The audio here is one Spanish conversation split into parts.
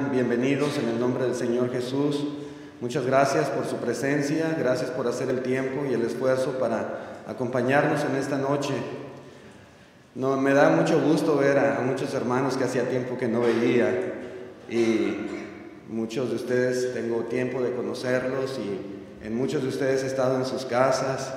sean bienvenidos en el nombre del Señor Jesús. Muchas gracias por su presencia, gracias por hacer el tiempo y el esfuerzo para acompañarnos en esta noche. Me da mucho gusto ver a muchos hermanos que hacía tiempo que no veía, y muchos de ustedes tengo tiempo de conocerlos, y en muchos de ustedes he estado en sus casas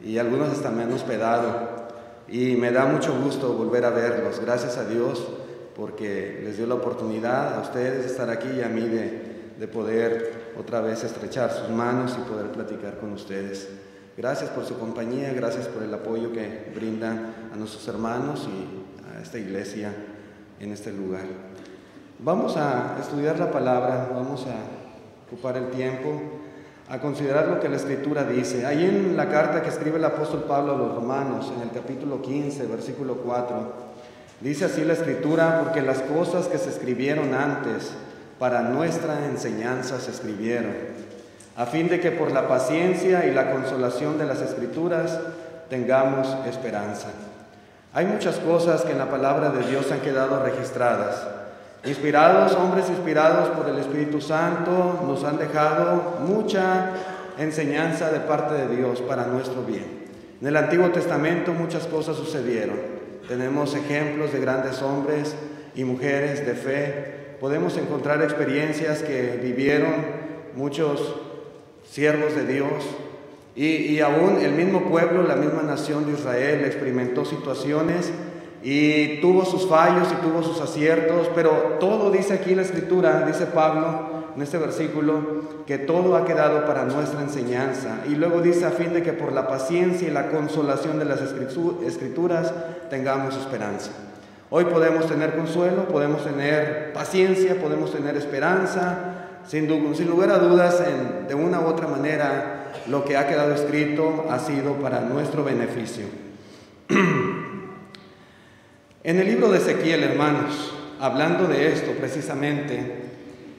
y algunos hasta me han hospedado, y me da mucho gusto volver a verlos. Gracias a Dios porque les dio la oportunidad a ustedes de estar aquí y a mí de poder otra vez estrechar sus manos y poder platicar con ustedes. Gracias por su compañía, gracias por el apoyo que brindan a nuestros hermanos y a esta iglesia en este lugar. Vamos a estudiar la palabra, vamos a ocupar el tiempo a considerar lo que la Escritura dice. Ahí en la carta que escribe el apóstol Pablo a los Romanos, en el capítulo 15, versículo 4, dice así la Escritura: porque las cosas que se escribieron antes para nuestra enseñanza se escribieron, a fin de que por la paciencia y la consolación de las Escrituras tengamos esperanza. Hay muchas cosas que en la palabra de Dios han quedado registradas. Hombres inspirados por el Espíritu Santo nos han dejado mucha enseñanza de parte de Dios para nuestro bien. En el Antiguo Testamento muchas cosas sucedieron. Tenemos ejemplos de grandes hombres y mujeres de fe. Podemos encontrar experiencias que vivieron muchos siervos de Dios, y aún el mismo pueblo, la misma nación de Israel experimentó situaciones y tuvo sus fallos y tuvo sus aciertos, pero todo dice aquí la Escritura, dice Pablo en este versículo, que todo ha quedado para nuestra enseñanza. Y luego dice: a fin de que por la paciencia y la consolación de las Escrituras tengamos esperanza. Hoy podemos tener consuelo, podemos tener paciencia, podemos tener esperanza. Sin lugar a dudas, de una u otra manera, lo que ha quedado escrito ha sido para nuestro beneficio. En el libro de Ezequiel, hermanos, hablando de esto precisamente,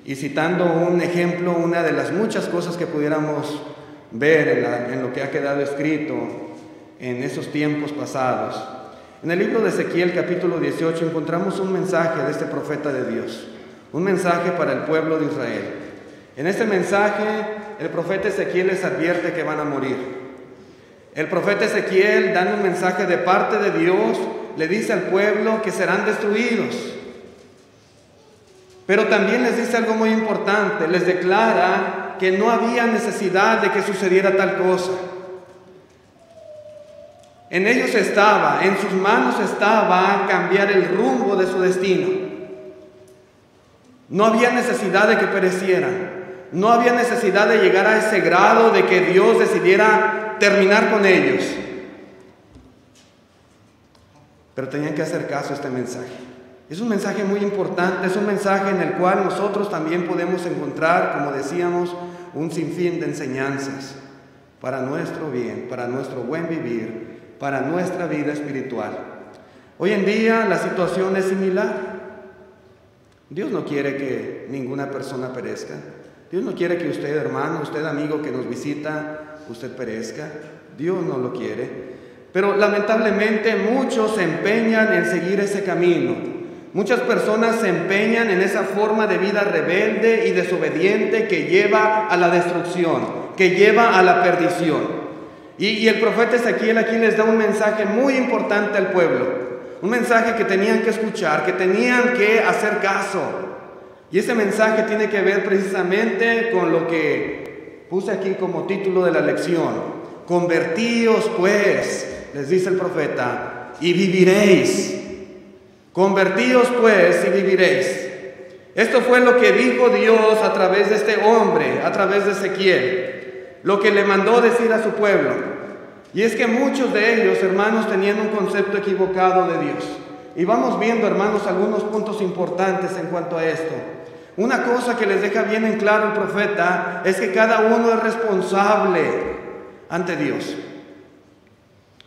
y citando un ejemplo, una de las muchas cosas que pudiéramos ver en lo que ha quedado escrito en esos tiempos pasados, en el libro de Ezequiel, capítulo 18, encontramos un mensaje de este profeta de Dios, un mensaje para el pueblo de Israel. En este mensaje, el profeta Ezequiel les advierte que van a morir. El profeta Ezequiel, dando un mensaje de parte de Dios, le dice al pueblo que serán destruidos. Pero también les dice algo muy importante, les declara que no había necesidad de que sucediera tal cosa. En ellos estaba, en sus manos estaba cambiar el rumbo de su destino. No había necesidad de que perecieran. No había necesidad de llegar a ese grado de que Dios decidiera terminar con ellos. Pero tenían que hacer caso a este mensaje. Es un mensaje muy importante, es un mensaje en el cual nosotros también podemos encontrar, como decíamos, un sinfín de enseñanzas para nuestro bien, para nuestro buen vivir, para nuestra vida espiritual. Hoy en día la situación es similar. Dios no quiere que ninguna persona perezca. Dios no quiere que usted, hermano, usted, amigo que nos visita, usted perezca. Dios no lo quiere. Pero lamentablemente muchos se empeñan en seguir ese camino. Muchas personas se empeñan en esa forma de vida rebelde y desobediente que lleva a la destrucción, que lleva a la perdición. Y el profeta Ezequiel aquí les da un mensaje muy importante al pueblo, un mensaje que tenían que escuchar, que tenían que hacer caso. Y ese mensaje tiene que ver precisamente con lo que puse aquí como título de la lección: convertíos pues, les dice el profeta, y viviréis. Convertíos pues y viviréis. Esto fue lo que dijo Dios a través de este hombre, a través de Ezequiel, lo que le mandó decir a su pueblo. Y es que muchos de ellos, hermanos, tenían un concepto equivocado de Dios. Y vamos viendo, hermanos, algunos puntos importantes en cuanto a esto. Una cosa que les deja bien en claro el profeta es que cada uno es responsable ante Dios.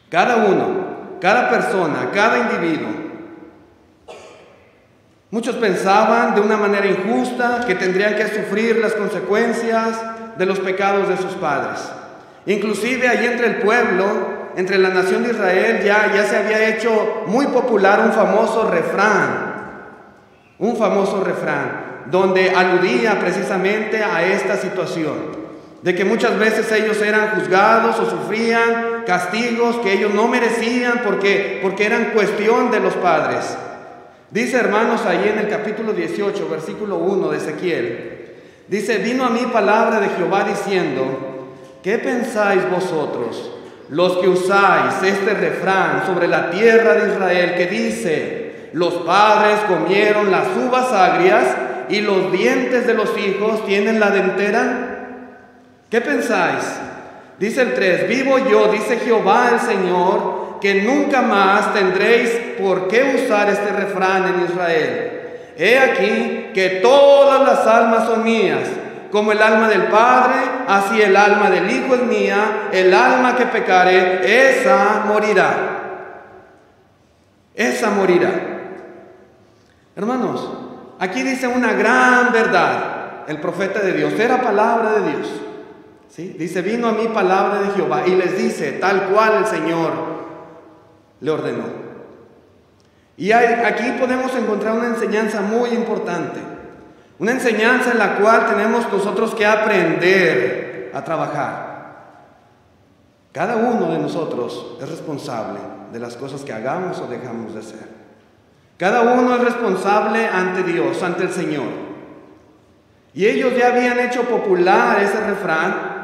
Cada uno, cada persona, cada individuo. Muchos pensaban de una manera injusta que tendrían que sufrir las consecuencias de los pecados de sus padres. Inclusive ahí entre el pueblo, entre la nación de Israel, ya se había hecho muy popular un famoso refrán Un famoso refrán donde aludía precisamente a esta situación, de que muchas veces ellos eran juzgados o sufrían castigos que ellos no merecían porque eran cuestión de los padres. Dice, hermanos, ahí en el capítulo 18, versículo 1 de Ezequiel, dice: vino a mí palabra de Jehová diciendo, ¿qué pensáis vosotros, los que usáis este refrán sobre la tierra de Israel, que dice, los padres comieron las uvas agrias y los dientes de los hijos tienen la dentera? ¿Qué pensáis? Dice el 3, vivo yo, dice Jehová el Señor, que nunca más tendréis por qué usar este refrán en Israel. He aquí que todas las almas son mías, como el alma del Padre, así el alma del Hijo es mía, el alma que pecare, esa morirá. Esa morirá. Hermanos, aquí dice una gran verdad el profeta de Dios, era palabra de Dios. ¿Sí? Dice, vino a mí palabra de Jehová, y les dice tal cual el Señor le ordenó. Y aquí podemos encontrar una enseñanza muy importante, una enseñanza en la cual tenemos nosotros que aprender a trabajar. Cada uno de nosotros es responsable de las cosas que hagamos o dejamos de hacer. Cada uno es responsable ante Dios, ante el Señor. Y ellos ya habían hecho popular ese refrán.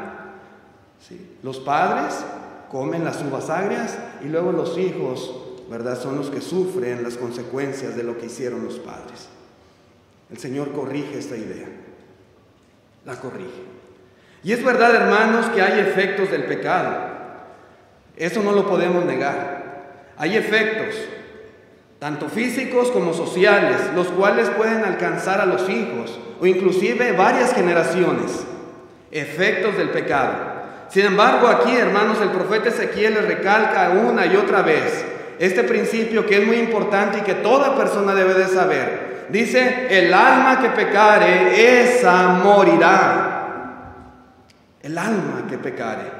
¿Sí? Los padres comen las uvas agrias y luego los hijos, ¿verdad?, son los que sufren las consecuencias de lo que hicieron los padres. El Señor corrige esta idea, la corrige. Y es verdad, hermanos, que hay efectos del pecado. Eso no lo podemos negar. Hay efectos, tanto físicos como sociales, los cuales pueden alcanzar a los hijos o inclusive varias generaciones. Efectos del pecado. Sin embargo, aquí, hermanos, el profeta Ezequiel les recalca una y otra vez este principio que es muy importante y que toda persona debe de saber. Dice, el alma que pecare, esa morirá. El alma que pecare.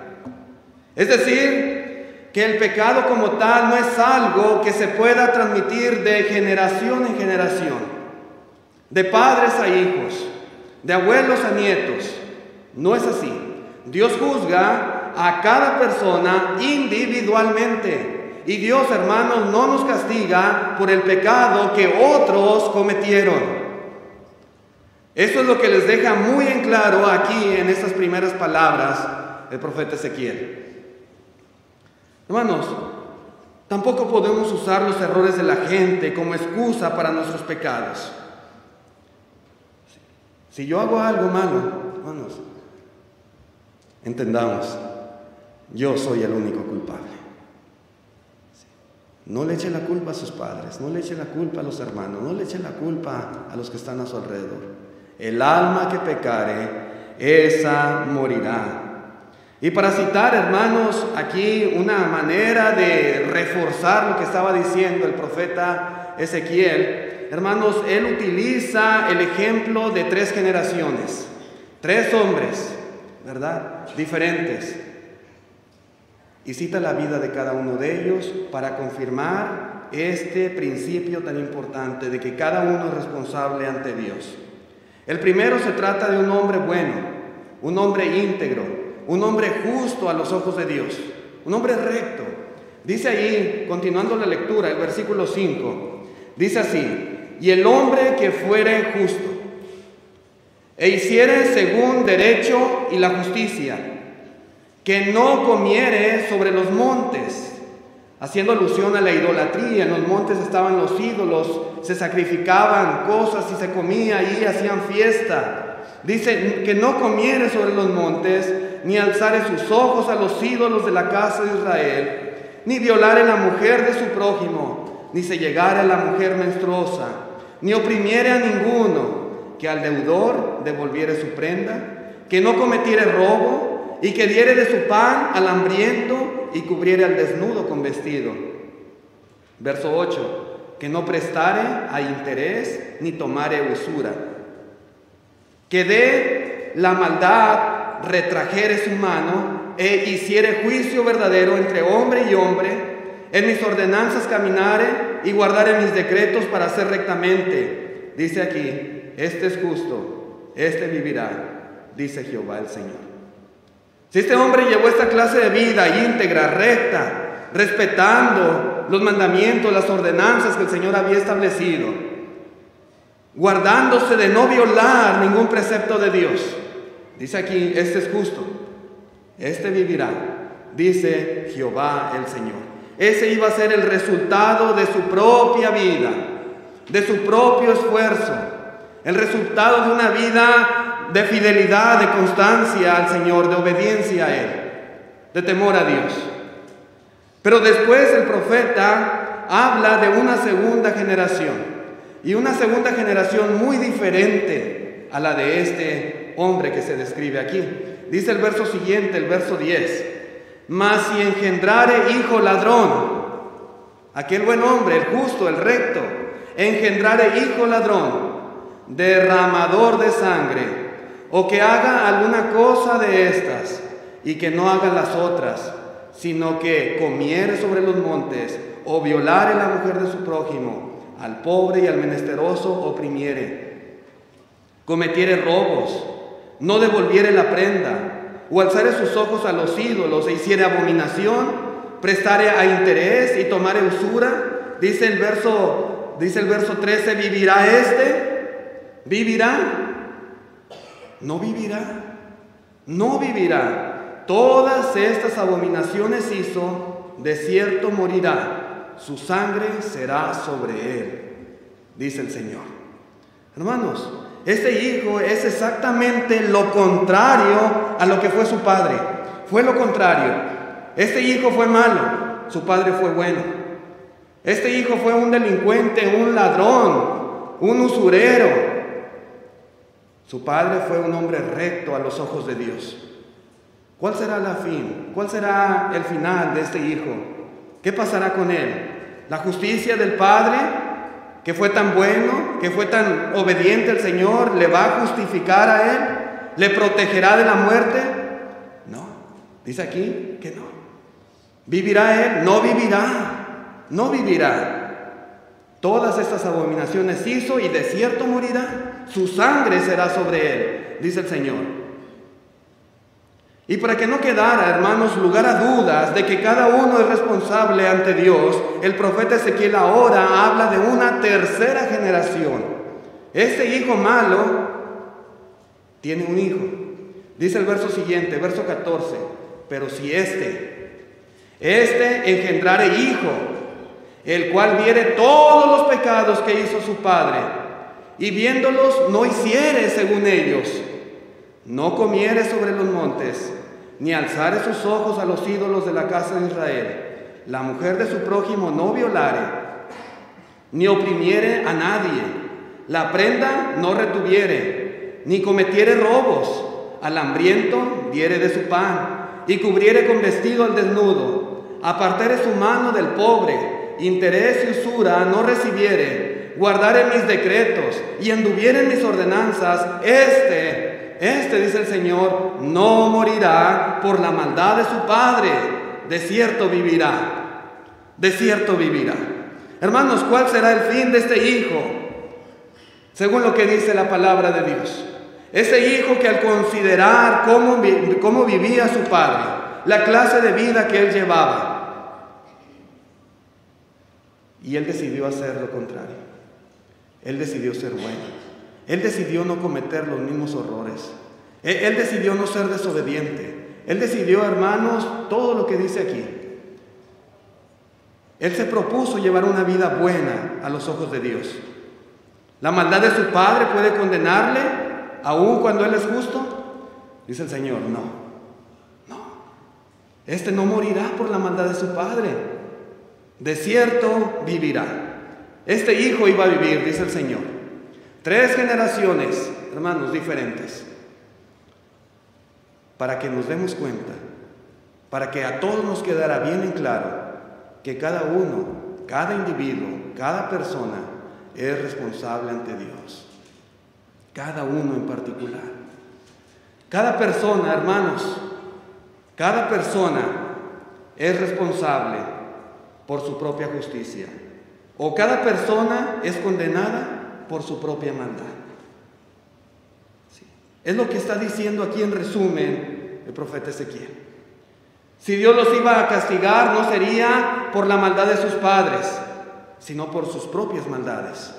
Es decir, que el pecado como tal no es algo que se pueda transmitir de generación en generación, de padres a hijos, de abuelos a nietos. No es así. Dios juzga a cada persona individualmente. Y Dios, hermanos, no nos castiga por el pecado que otros cometieron. Eso es lo que les deja muy en claro aquí en estas primeras palabras el profeta Ezequiel. Hermanos, tampoco podemos usar los errores de la gente como excusa para nuestros pecados. Si yo hago algo malo, hermanos, entendamos, yo soy el único culpable. No le eche la culpa a sus padres, no le eche la culpa a los hermanos, no le eche la culpa a los que están a su alrededor. El alma que pecare, esa morirá. Y para citar, hermanos, aquí una manera de reforzar lo que estaba diciendo el profeta Ezequiel, hermanos, él utiliza el ejemplo de 3 generaciones, 3 hombres, ¿verdad?, diferentes, y cita la vida de cada uno de ellos para confirmar este principio tan importante de que cada uno es responsable ante Dios. El primero se trata de un hombre bueno, un hombre íntegro, un hombre justo a los ojos de Dios, un hombre recto. Dice ahí, continuando la lectura, el versículo 5, dice así: y el hombre que fuere justo e hiciere según derecho y la justicia, que no comiere sobre los montes, haciendo alusión a la idolatría. En los montes estaban los ídolos, se sacrificaban cosas y se comía y hacían fiesta. Dice que no comiere sobre los montes, ni alzare sus ojos a los ídolos de la casa de Israel, ni violare la mujer de su prójimo, ni se llegare a la mujer menstruosa, ni oprimiere a ninguno, que al deudor devolviere su prenda, que no cometiere robo, y que diere de su pan al hambriento y cubriere al desnudo con vestido. Verso 8, que no prestare a interés ni tomare usura, que de la maldad retrajere su mano e hiciere juicio verdadero entre hombre y hombre, en mis ordenanzas caminare y guardare mis decretos para hacer rectamente, dice aquí, este es justo, este vivirá, dice Jehová el Señor. Si este hombre llevó esta clase de vida íntegra, recta, respetando los mandamientos, las ordenanzas que el Señor había establecido, guardándose de no violar ningún precepto de Dios, dice aquí, este es justo, este vivirá, dice Jehová el Señor. Ese iba a ser el resultado de su propia vida, de su propio esfuerzo, el resultado de una vida de fidelidad, de constancia al Señor, de obediencia a Él, de temor a Dios. Pero después el profeta habla de una segunda generación, y una segunda generación muy diferente a la de este hombre que se describe aquí. Dice el verso siguiente, el verso 10, mas si engendrare hijo ladrón, aquel buen hombre, el justo, el recto, engendrare hijo ladrón, derramador de sangre, o que haga alguna cosa de estas, y que no haga las otras, sino que comiere sobre los montes, o violare la mujer de su prójimo, al pobre y al menesteroso oprimiere, cometiere robos, no devolviere la prenda, o alzare sus ojos a los ídolos, e hiciere abominación, prestare a interés y tomare usura, dice el verso 13, ¿vivirá este? ¿Vivirá? No vivirá, no vivirá. Todas estas abominaciones hizo, de cierto morirá, su sangre será sobre él, dice el Señor. Hermanos, este hijo es exactamente lo contrario a lo que fue su padre. Fue lo contrario. Este hijo fue malo, su padre fue bueno. Este hijo fue un delincuente, un ladrón, un usurero. Su padre fue un hombre recto a los ojos de Dios. ¿Cuál será la fin? ¿Cuál será el final de este hijo? ¿Qué pasará con él? ¿La justicia del padre, que fue tan bueno, que fue tan obediente al Señor, le va a justificar a él? ¿Le protegerá de la muerte? No, dice aquí que no. ¿Vivirá él? No vivirá, no vivirá. Todas estas abominaciones hizo y de cierto morirá. Su sangre será sobre él, dice el Señor. Y para que no quedara, hermanos, lugar a dudas de que cada uno es responsable ante Dios, el profeta Ezequiel ahora habla de una tercera generación. Este hijo malo tiene un hijo. Dice el verso siguiente, verso 14, pero si este engendrare hijo, el cual viere todos los pecados que hizo su padre, y viéndolos no hiciere según ellos, no comiere sobre los montes, ni alzare sus ojos a los ídolos de la casa de Israel, la mujer de su prójimo no violare, ni oprimiere a nadie, la prenda no retuviere, ni cometiere robos, al hambriento diere de su pan, y cubriere con vestido al desnudo, apartare su mano del pobre, interés y usura no recibiere, guardare mis decretos y anduviere en mis ordenanzas, este, dice el Señor, no morirá por la maldad de su padre, de cierto vivirá, de cierto vivirá. Hermanos, ¿cuál será el fin de este hijo? Según lo que dice la palabra de Dios. Ese hijo que al considerar cómo vivía su padre, la clase de vida que él llevaba, y él decidió hacer lo contrario. Él decidió ser bueno. Él decidió no cometer los mismos horrores. Él decidió no ser desobediente. Él decidió, hermanos, todo lo que dice aquí. Él se propuso llevar una vida buena a los ojos de Dios. ¿La maldad de su padre puede condenarle, aun cuando él es justo? Dice el Señor, no. Este no morirá por la maldad de su padre. De cierto vivirá. Este hijo iba a vivir, dice el Señor. 3 generaciones, hermanos, diferentes. Para que nos demos cuenta, para que a todos nos quedara bien en claro que cada uno, cada individuo, cada persona es responsable ante Dios. Cada uno en particular. Cada persona, hermanos, cada persona es responsable por su propia justicia. O cada persona es condenada por su propia maldad. Sí. Es lo que está diciendo aquí en resumen el profeta Ezequiel. Si Dios los iba a castigar, no sería por la maldad de sus padres, sino por sus propias maldades.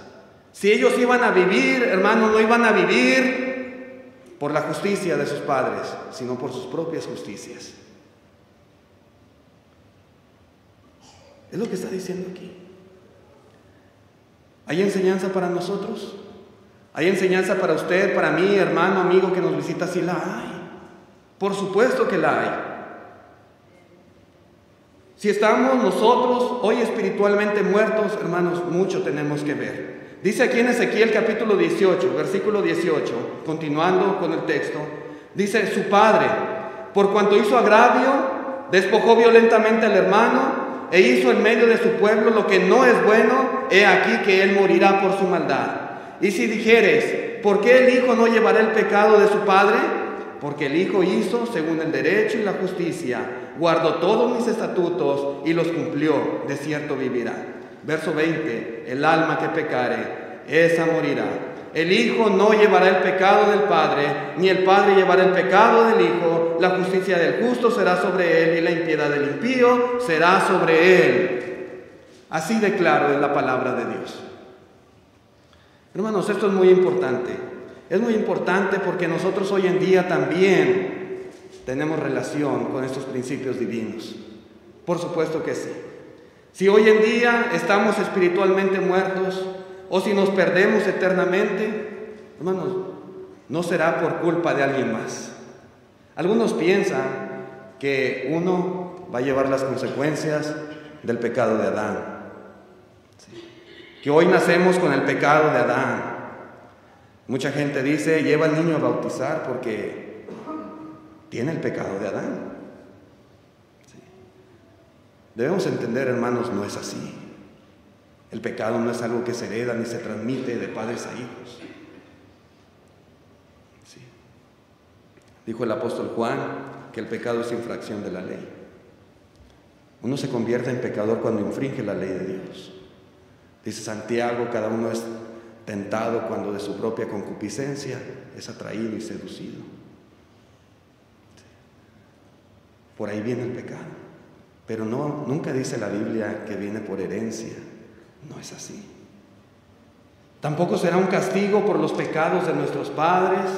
Si ellos iban a vivir, hermanos, no iban a vivir por la justicia de sus padres, sino por sus propias justicias. Es lo que está diciendo aquí. ¿Hay enseñanza para nosotros? ¿Hay enseñanza para usted, para mí, hermano, amigo que nos visita? Sí la hay. Por supuesto que la hay. Si estamos nosotros hoy espiritualmente muertos, hermanos, mucho tenemos que ver. Dice aquí en Ezequiel capítulo 18, versículo 18, continuando con el texto, dice: su padre, por cuanto hizo agravio, despojó violentamente al hermano, e hizo en medio de su pueblo lo que no es bueno, he aquí que él morirá por su maldad. Y si dijeres, ¿por qué el hijo no llevará el pecado de su padre? Porque el hijo hizo según el derecho y la justicia, guardó todos mis estatutos y los cumplió, de cierto vivirá. Verso 20, el alma que pecare, esa morirá. El hijo no llevará el pecado del padre, ni el padre llevará el pecado del hijo. La justicia del justo será sobre él y la impiedad del impío será sobre él. Así de claro es la palabra de Dios. Hermanos, esto es muy importante. Es muy importante porque nosotros hoy en día también tenemos relación con estos principios divinos. Por supuesto que sí. Si hoy en día estamos espiritualmente muertos o si nos perdemos eternamente, hermanos, no será por culpa de alguien más. Algunos piensan que uno va a llevar las consecuencias del pecado de Adán. Sí. Que hoy nacemos con el pecado de Adán. Mucha gente dice, lleva al niño a bautizar porque tiene el pecado de Adán. Sí. Debemos entender, hermanos, no es así. El pecado no es algo que se hereda ni se transmite de padres a hijos. Sí. Dijo el apóstol Juan que el pecado es infracción de la ley. Uno se convierte en pecador cuando infringe la ley de Dios. Dice Santiago, cada uno es tentado cuando de su propia concupiscencia es atraído y seducido. Sí. Por ahí viene el pecado. Pero no, nunca dice la Biblia que viene por herencia. No es así. Tampoco será un castigo por los pecados de nuestros padres,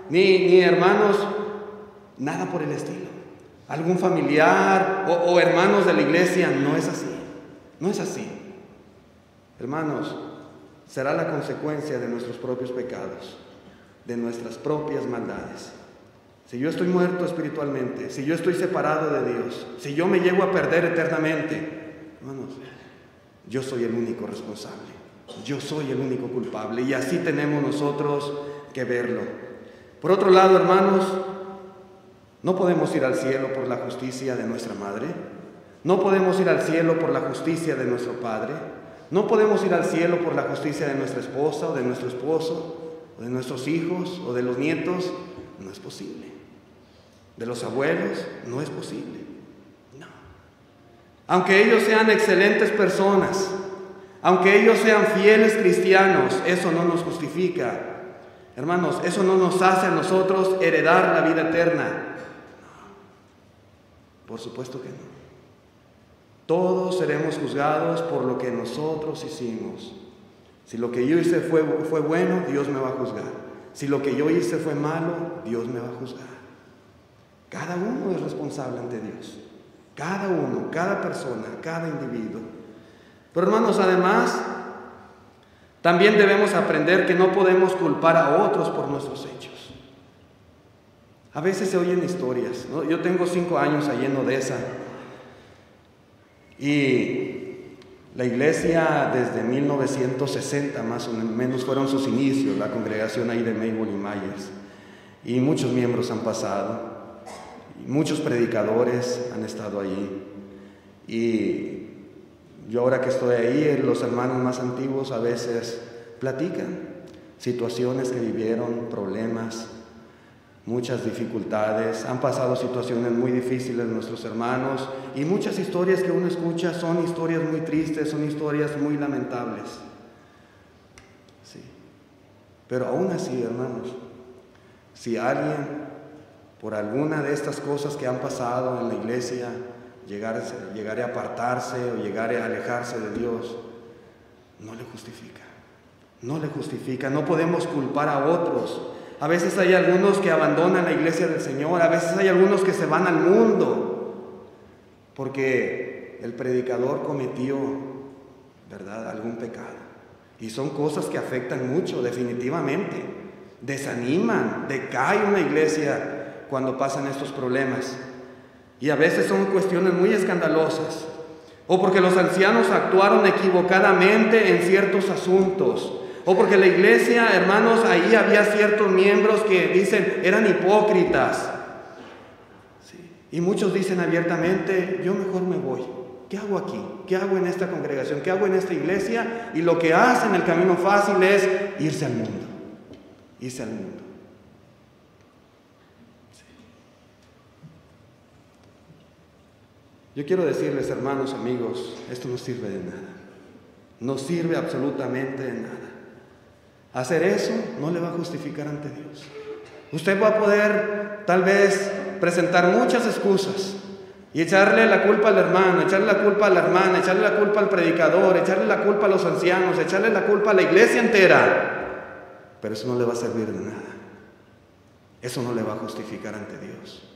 ni hermanos, nada por el estilo. Algún familiar o hermanos de la iglesia, no es así. No es así. Hermanos, será la consecuencia de nuestros propios pecados, de nuestras propias maldades. Si yo estoy muerto espiritualmente, si yo estoy separado de Dios, si yo me llego a perder eternamente, hermanos, yo soy el único responsable, yo soy el único culpable, y así tenemos nosotros que verlo. Por otro lado, hermanos, no podemos ir al cielo por la justicia de nuestra madre, no podemos ir al cielo por la justicia de nuestro padre, no podemos ir al cielo por la justicia de nuestra esposa o de nuestro esposo, o de nuestros hijos o de los nietos. No es posible. De los abuelos, no es posible. No. Aunque ellos sean excelentes personas, aunque ellos sean fieles cristianos, eso no nos justifica. Hermanos, eso no nos hace a nosotros heredar la vida eterna. No. Por supuesto que no. Todos seremos juzgados por lo que nosotros hicimos. Si lo que yo hice fue bueno, Dios me va a juzgar. Si lo que yo hice fue malo, Dios me va a juzgar. Cada uno es responsable ante Dios. Cada uno, cada persona, cada individuo. Pero hermanos, además, también debemos aprender que no podemos culpar a otros por nuestros hechos. A veces se oyen historias, ¿no? Yo tengo 5 años allí en Odessa. Y la iglesia desde 1960 más o menos fueron sus inicios, la congregación ahí de Maybole y Myers. Y muchos miembros han pasado, y muchos predicadores han estado allí. Y yo ahora que estoy ahí, los hermanos más antiguos a veces platican situaciones que vivieron, problemas, muchas dificultades, han pasado situaciones muy difíciles nuestros hermanos, y muchas historias que uno escucha son historias muy tristes, son historias muy lamentables. Sí. Pero aún así, hermanos, si alguien, por alguna de estas cosas que han pasado en la iglesia, llegare a apartarse o llegare a alejarse de Dios, no le justifica. No le justifica. No podemos culpar a otros. A veces hay algunos que abandonan la iglesia del Señor. A veces hay algunos que se van al mundo porque el predicador cometió, ¿verdad?, algún pecado. Y son cosas que afectan mucho, definitivamente. Desaniman, decae una iglesia cuando pasan estos problemas. Y a veces son cuestiones muy escandalosas. O porque los ancianos actuaron equivocadamente en ciertos asuntos. O porque la iglesia, hermanos, ahí había ciertos miembros que dicen eran hipócritas. Sí. Y muchos dicen abiertamente, yo mejor me voy. ¿Qué hago aquí? ¿Qué hago en esta congregación? ¿Qué hago en esta iglesia? Y lo que hacen, el camino fácil es irse al mundo. Irse al mundo. Sí. Yo quiero decirles, hermanos, amigos, esto no sirve de nada. No sirve absolutamente de nada. Hacer eso no le va a justificar ante Dios. Usted va a poder tal vez presentar muchas excusas y echarle la culpa al hermano, echarle la culpa a la hermana, echarle la culpa al predicador, echarle la culpa a los ancianos, echarle la culpa a la iglesia entera. Pero eso no le va a servir de nada. Eso no le va a justificar ante Dios.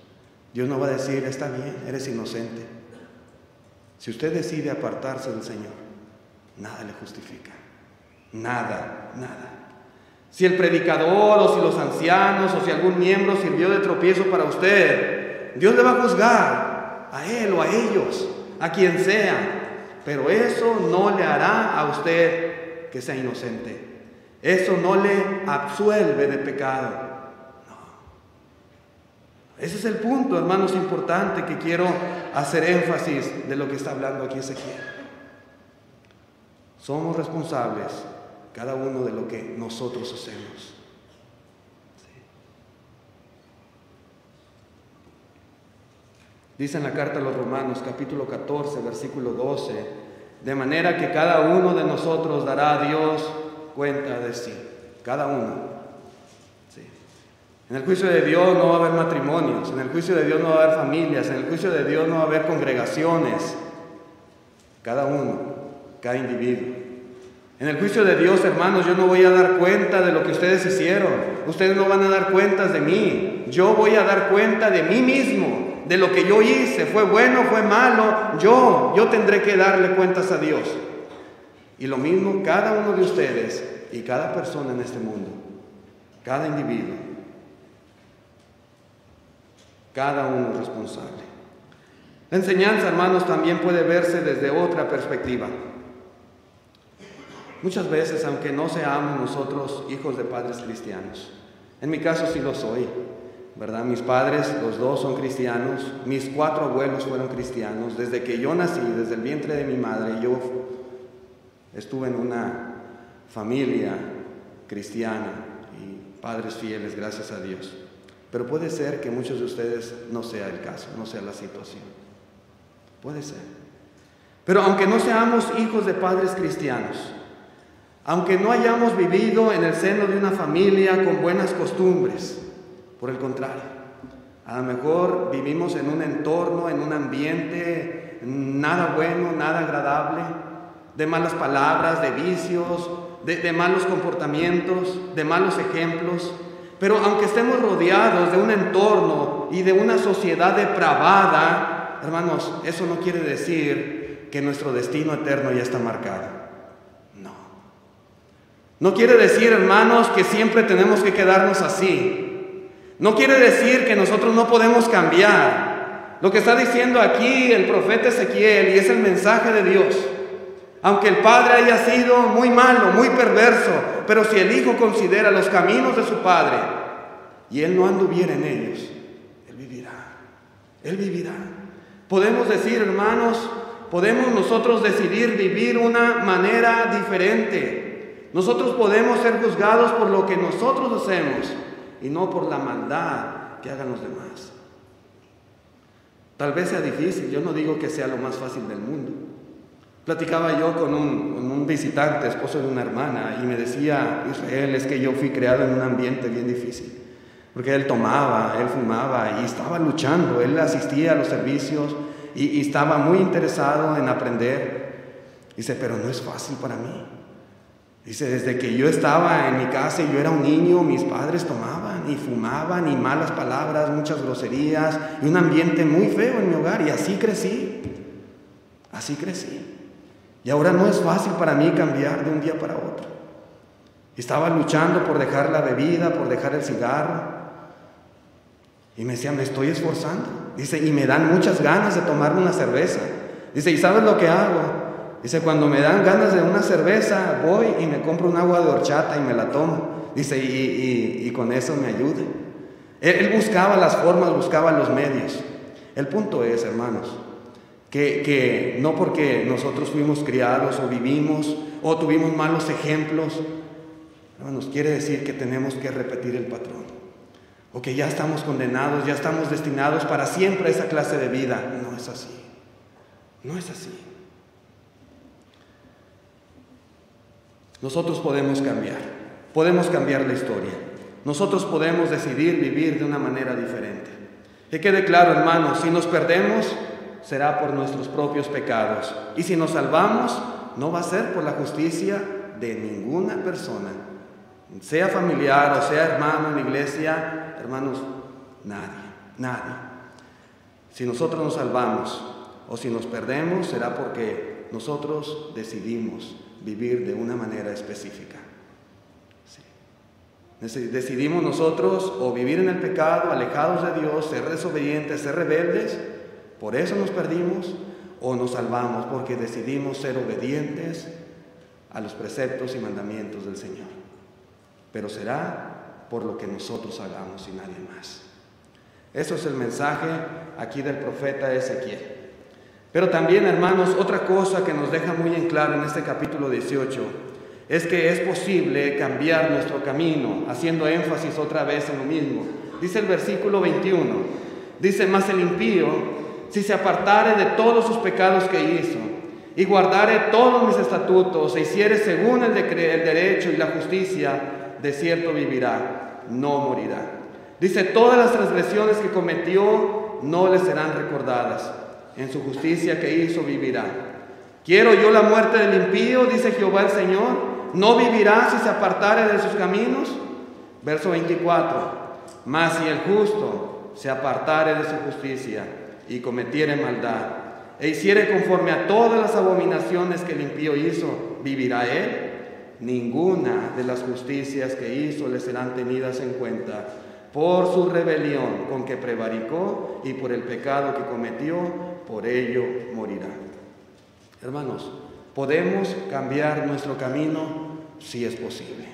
Dios no va a decir, está bien, eres inocente. Si usted decide apartarse del Señor, nada le justifica. Nada, nada. Si el predicador o si los ancianos o si algún miembro sirvió de tropiezo para usted, Dios le va a juzgar a él o a ellos, a quien sea. Pero eso no le hará a usted que sea inocente. Eso no le absuelve de pecado. No. Ese es el punto, hermanos, importante que quiero hacer énfasis de lo que está hablando aquí Ezequiel. Somos responsables cada uno de lo que nosotros hacemos. Sí. Dice en la carta a los Romanos, capítulo 14, versículo 12, de manera que cada uno de nosotros dará a Dios cuenta de sí. Cada uno. Sí. En el juicio de Dios no va a haber matrimonios, en el juicio de Dios no va a haber familias, en el juicio de Dios no va a haber congregaciones. Cada uno, cada individuo. En el juicio de Dios, hermanos, yo no voy a dar cuenta de lo que ustedes hicieron. Ustedes no van a dar cuentas de mí. Yo voy a dar cuenta de mí mismo, de lo que yo hice. Fue bueno, fue malo. Yo tendré que darle cuentas a Dios. Y lo mismo cada uno de ustedes y cada persona en este mundo. Cada individuo. Cada uno responsable. La enseñanza, hermanos, también puede verse desde otra perspectiva. Muchas veces, aunque no seamos nosotros hijos de padres cristianos, en mi caso sí lo soy, ¿verdad? Mis padres, los dos son cristianos, mis 4 abuelos fueron cristianos, desde que yo nací, desde el vientre de mi madre, yo estuve en una familia cristiana y padres fieles, gracias a Dios. Pero puede ser que muchos de ustedes no sea el caso, no sea la situación. Puede ser. Pero aunque no seamos hijos de padres cristianos, aunque no hayamos vivido en el seno de una familia con buenas costumbres, por el contrario, a lo mejor vivimos en un entorno, en un ambiente nada bueno, nada agradable, de malas palabras, de vicios, de malos comportamientos, de malos ejemplos. Pero aunque estemos rodeados de un entorno y de una sociedad depravada, hermanos, eso no quiere decir que nuestro destino eterno ya está marcado. No quiere decir, hermanos, que siempre tenemos que quedarnos así. No quiere decir que nosotros no podemos cambiar. Lo que está diciendo aquí el profeta Ezequiel, y es el mensaje de Dios, aunque el padre haya sido muy malo, muy perverso, pero si el hijo considera los caminos de su padre y él no anduviera en ellos, él vivirá. Él vivirá. Podemos decir, hermanos, podemos nosotros decidir vivir una manera diferente. Nosotros podemos ser juzgados por lo que nosotros hacemos y no por la maldad que hagan los demás. Tal vez sea difícil, yo no digo que sea lo más fácil del mundo, Platicaba yo con un visitante, esposo de una hermana, y me decía: Israel, es que yo fui creado en un ambiente bien difícil, porque él tomaba, él fumaba y estaba luchando. Él asistía a los servicios y estaba muy interesado en aprender. Dice, pero no es fácil para mí. Dice, desde que yo estaba en mi casa y yo era un niño, mis padres tomaban y fumaban y malas palabras, muchas groserías y un ambiente muy feo en mi hogar, y así crecí. Y ahora no es fácil para mí cambiar de un día para otro. Estaba luchando por dejar la bebida, por dejar el cigarro. Y me decía, me estoy esforzando. Dice, y me dan muchas ganas de tomarme una cerveza. Dice, ¿y sabes lo que hago? Dice, cuando me dan ganas de una cerveza, voy y me compro un agua de horchata y me la tomo. Dice, y con eso me ayuda. Él buscaba las formas, buscaba los medios. El punto es, hermanos, que no porque nosotros fuimos criados o vivimos o tuvimos malos ejemplos, hermanos, quiere decir que tenemos que repetir el patrón, o que ya estamos condenados, ya estamos destinados para siempre a esa clase de vida. No es así. Nosotros podemos cambiar la historia. Nosotros podemos decidir vivir de una manera diferente. Que quede claro, hermanos, si nos perdemos, será por nuestros propios pecados. Y si nos salvamos, no va a ser por la justicia de ninguna persona, sea familiar o sea hermano en la iglesia. Hermanos, nadie. Si nosotros nos salvamos o si nos perdemos, será porque nosotros decidimos vivir de una manera específica. Sí. Decidimos nosotros o vivir en el pecado, alejados de Dios, ser desobedientes, ser rebeldes. Por eso nos perdimos, o nos salvamos porque decidimos ser obedientes a los preceptos y mandamientos del Señor. Pero será por lo que nosotros hagamos y nadie más. Eso es el mensaje aquí del profeta Ezequiel. Pero también, hermanos, otra cosa que nos deja muy en claro en este capítulo 18 es que es posible cambiar nuestro camino, haciendo énfasis otra vez en lo mismo. Dice el versículo 21, dice, mas el impío, si se apartare de todos sus pecados que hizo, y guardare todos mis estatutos, e hiciere según el derecho y la justicia, de cierto vivirá, no morirá. Dice, todas las transgresiones que cometió no le serán recordadas, en su justicia que hizo vivirá. ¿Quiero yo la muerte del impío? Dice Jehová el Señor. ¿No vivirá si se apartare de sus caminos? Verso 24. Mas si el justo se apartare de su justicia y cometiere maldad, e hiciere conforme a todas las abominaciones que el impío hizo, ¿vivirá él? Ninguna de las justicias que hizo le serán tenidas en cuenta, por su rebelión con que prevaricó y por el pecado que cometió, por ello morirá. Hermanos, podemos cambiar nuestro camino si es posible.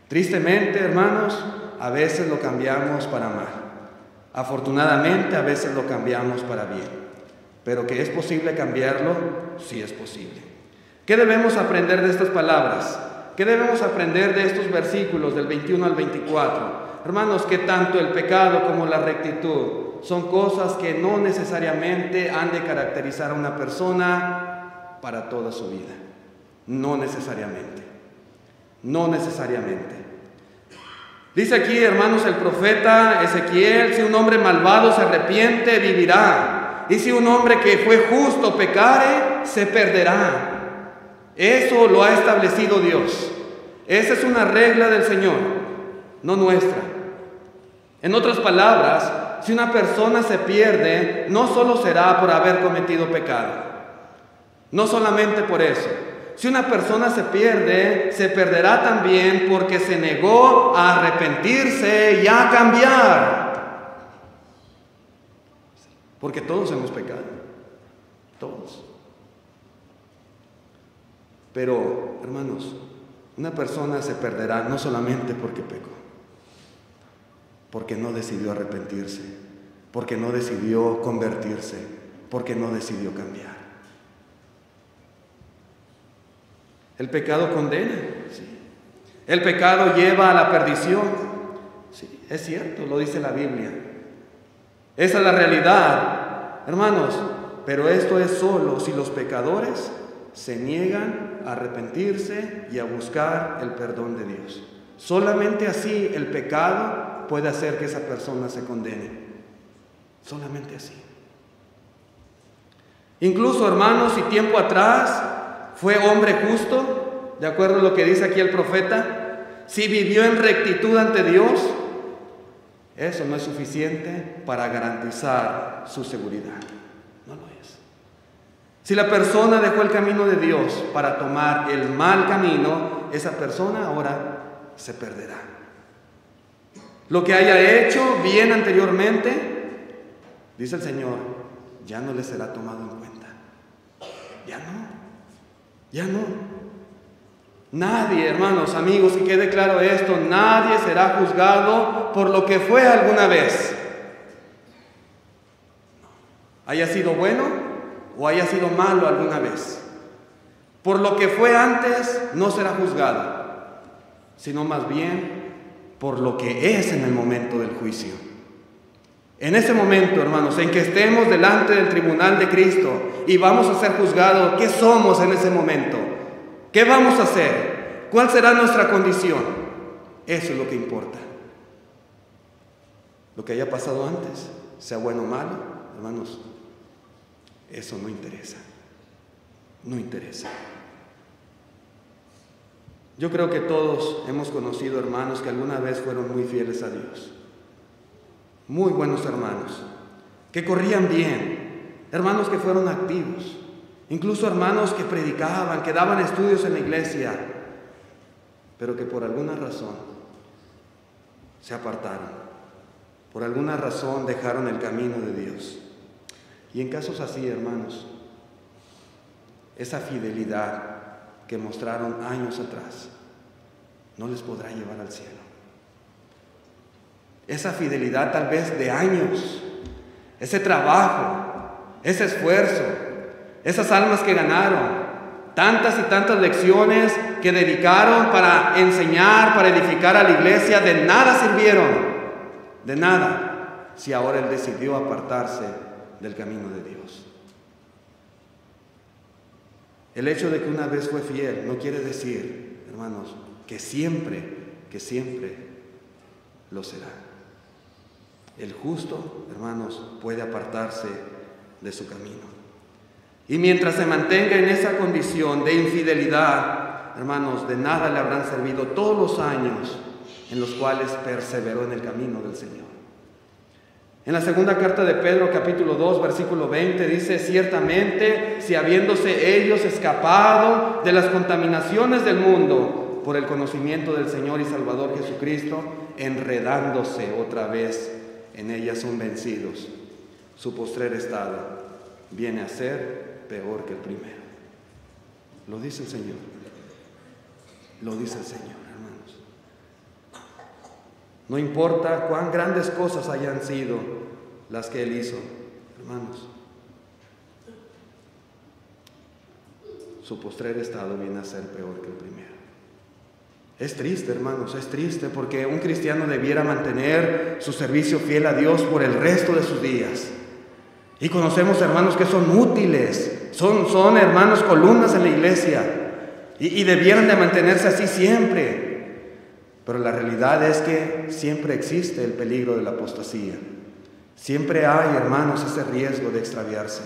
Tristemente, hermanos, a veces lo cambiamos para mal. Afortunadamente, a veces lo cambiamos para bien. Pero que es posible cambiarlo, sí es posible. ¿Qué debemos aprender de estas palabras? ¿Qué debemos aprender de estos versículos del 21 al 24? Hermanos, que tanto el pecado como la rectitud son cosas que no necesariamente han de caracterizar a una persona para toda su vida. No necesariamente. Dice aquí, hermanos, el profeta Ezequiel, si un hombre malvado se arrepiente, vivirá. Y si un hombre que fue justo pecare, se perderá. Eso lo ha establecido Dios. Esa es una regla del Señor, no nuestra. En otras palabras, si una persona se pierde, no solo será por haber cometido pecado. No solamente por eso. Si una persona se pierde, se perderá también porque se negó a arrepentirse y a cambiar. Porque todos hemos pecado. Todos. Pero, hermanos, una persona se perderá no solamente porque pecó, porque no decidió arrepentirse, porque no decidió convertirse, porque no decidió cambiar. El pecado condena, sí. El pecado lleva a la perdición, sí, es cierto, lo dice la Biblia. Esa es la realidad, hermanos, pero esto es solo si los pecadores se niegan a arrepentirse y a buscar el perdón de Dios. Solamente así el pecado puede hacer que esa persona se condene. Solamente así. Incluso, hermanos, si tiempo atrás fue hombre justo, de acuerdo a lo que dice aquí el profeta, si vivió en rectitud ante Dios, eso no es suficiente para garantizar su seguridad. No lo es. Si la persona dejó el camino de Dios para tomar el mal camino, esa persona ahora se perderá. Lo que haya hecho bien anteriormente, dice el Señor, ya no le será tomado en cuenta. Ya no. Nadie, hermanos, amigos, que quede claro esto, nadie será juzgado por lo que fue alguna vez. Haya sido bueno o haya sido malo alguna vez. Por lo que fue antes no será juzgado, sino más bien por lo que es en el momento del juicio. En ese momento, hermanos, en que estemos delante del tribunal de Cristo y vamos a ser juzgados, ¿qué somos en ese momento? ¿Qué vamos a hacer? ¿Cuál será nuestra condición? Eso es lo que importa. Lo que haya pasado antes, sea bueno o malo, hermanos, eso no interesa. No interesa. Yo creo que todos hemos conocido hermanos que alguna vez fueron muy fieles a Dios. Muy buenos hermanos, que corrían bien, hermanos que fueron activos, incluso hermanos que predicaban, que daban estudios en la iglesia, pero que por alguna razón se apartaron, por alguna razón dejaron el camino de Dios. Y en casos así, hermanos, esa fidelidad que mostraron años atrás no les podrá llevar al cielo. Esa fidelidad tal vez de años, ese trabajo, ese esfuerzo, esas almas que ganaron, tantas y tantas lecciones que dedicaron para enseñar, para edificar a la iglesia, de nada sirvieron, de nada, si ahora él decidió apartarse del camino de Dios. El hecho de que una vez fue fiel no quiere decir, hermanos, que siempre lo será. El justo, hermanos, puede apartarse de su camino. Y mientras se mantenga en esa condición de infidelidad, hermanos, de nada le habrán servido todos los años en los cuales perseveró en el camino del Señor. En la segunda carta de Pedro, capítulo 2, versículo 20, dice: ciertamente, si habiéndose ellos escapado de las contaminaciones del mundo por el conocimiento del Señor y Salvador Jesucristo, enredándose otra vez en ellas son vencidos, su postrer estado viene a ser peor que el primero. Lo dice el Señor. Lo dice el Señor, hermanos. No importa cuán grandes cosas hayan sido las que Él hizo, hermanos, su postrer estado viene a ser peor que el primero. Es triste, hermanos, es triste, porque un cristiano debiera mantener su servicio fiel a Dios por el resto de sus días. Y conocemos hermanos que son útiles, son hermanos columnas en la iglesia, y debieran de mantenerse así siempre. Pero la realidad es que siempre existe el peligro de la apostasía. Siempre hay, hermanos, ese riesgo de extraviarse.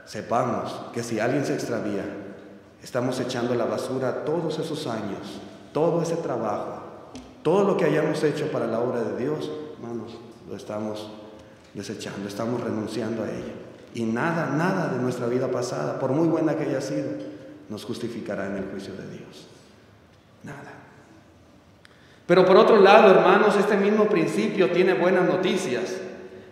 Sepamos que si alguien se extravía, estamos echando a la basura todos esos años, todo ese trabajo, todo lo que hayamos hecho para la obra de Dios, hermanos, lo estamos desechando, estamos renunciando a ello. Y nada de nuestra vida pasada, por muy buena que haya sido, nos justificará en el juicio de Dios. Nada. Pero por otro lado, hermanos, este mismo principio tiene buenas noticias.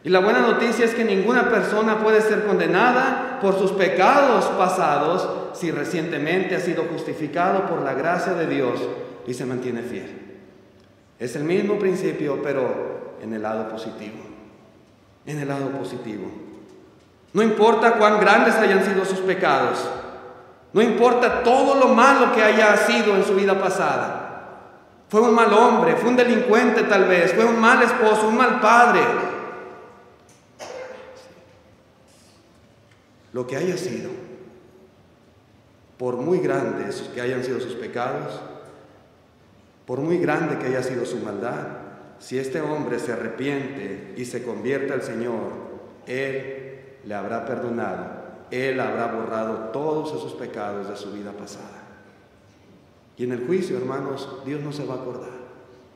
Y la buena noticia es que ninguna persona puede ser condenada por sus pecados pasados si recientemente ha sido justificado por la gracia de Dios y se mantiene fiel. Es el mismo principio, pero en el lado positivo. En el lado positivo. No importa cuán grandes hayan sido sus pecados. No importa todo lo malo que haya sido en su vida pasada. Fue un mal hombre, fue un delincuente tal vez, fue un mal esposo, un mal padre. Lo que haya sido, por muy grandes que hayan sido sus pecados, por muy grande que haya sido su maldad, si este hombre se arrepiente y se convierte al Señor, Él le habrá perdonado, Él habrá borrado todos esos pecados de su vida pasada. Y en el juicio, hermanos, Dios no se va a acordar.